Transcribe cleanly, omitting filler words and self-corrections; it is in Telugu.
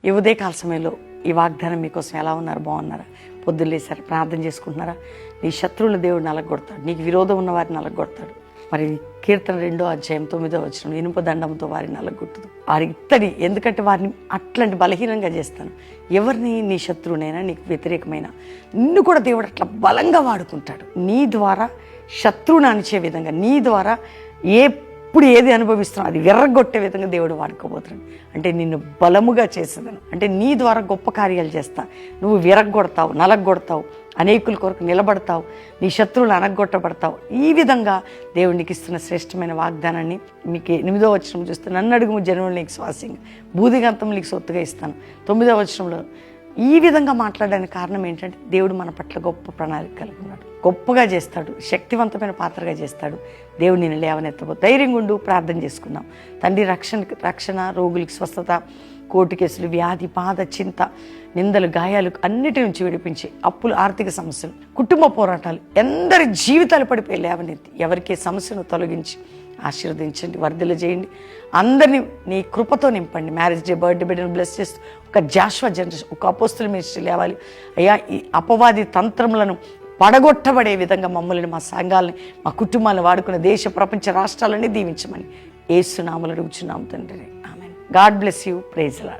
ఈ ఉదయకాల సమయంలో ఈ వాగ్దానం మీకోసం ఎలా ఉన్నారు? బాగున్నారా? పొద్దున్న లేసారు, ప్రార్థన చేసుకుంటున్నారా? నీ శత్రువుల దేవుడు నలగొడతాడు, నీకు విరోధం ఉన్న వారిని నలగొడతాడు. మరి కీర్తన 2:9 ఇనుప దండంతో వారిని నలగొట్టుదు, వారి ఇత్తడి, ఎందుకంటే వారిని అట్లాంటి బలహీనంగా చేస్తాను. ఎవరిని? నీ శత్రువునైనా, నీకు వ్యతిరేకమైన నిన్ను కూడా దేవుడు అట్లా బలంగా వాడుకుంటాడు. నీ ద్వారా శత్రువుని అణిచే విధంగా, నీ ద్వారా ఎప్పుడు ఏది అనుభవిస్తున్నావు అది విర్రగొట్టే విధంగా దేవుడు వాడుకోబోతున్నాడు. అంటే నిన్ను బలముగా చేసేదను, అంటే నీ ద్వారా గొప్ప కార్యాలు చేస్తా. నువ్వు విరగొడతావు, నలగొడతావు, అనేకుల కొరకు నిలబడతావు, నీ శత్రువులు అనగొట్టబడతావు. ఈ విధంగా దేవుడికి ఇస్తున్న శ్రేష్టమైన వాగ్దానాన్ని మీకు 8వ వచనం చూస్తే, నన్ను అడుగుము జనములు నీకు స్వాస్యంగా, భూదిగంతం నీకు సొత్తుగా ఇస్తాను. 9వ వచనంలో ఈ విధంగా మాట్లాడడానికి కారణం ఏంటంటే, దేవుడు మన పట్ల గొప్ప ప్రణాళిక కలిగి ఉన్నాడు, గొప్పగా చేస్తాడు, శక్తివంతమైన పాత్రగా చేస్తాడు. దేవుడు నేను లేవనెత్తబో. ధైర్యంగా ఉండు, ప్రార్థన చేసుకుందాం. తండ్రి, రక్షణ, రోగులకి స్వస్థత, కోర్టు కేసులు, వ్యాధి, బాధ, చింత, నిందలు, గాయాలు అన్నిటి నుంచి విడిపించి, అప్పులు, ఆర్థిక సమస్యలు, కుటుంబ పోరాటాలు, ఎందరి జీవితాలు పడిపోయి లేవనెత్తి, ఎవరికి సమస్యను తొలగించి ఆశీర్వదించండి, వర్ధలు చేయండి. అందరినీ నీ కృపతో నింపండి. మ్యారేజ్ డే, బర్త్డే బిడ్డను బ్లెస్ చేస్తూ ఒక జాషువా జనరేషన్, ఒక అపోస్తుల మినిస్ట్రీ లేవాలి అయ్యా. ఈ అపవాది తంత్రములను పడగొట్టబడే విధంగా మమ్మల్ని, మా సంఘాలని, మా కుటుంబాలను వాడుకున్న దేశ ప్రపంచ రాష్ట్రాలన్నీ దీవించమని యేసు నామములో అడుగుచున్నాము తండ్రి. ఆమేన్. God bless you. Praise the lord.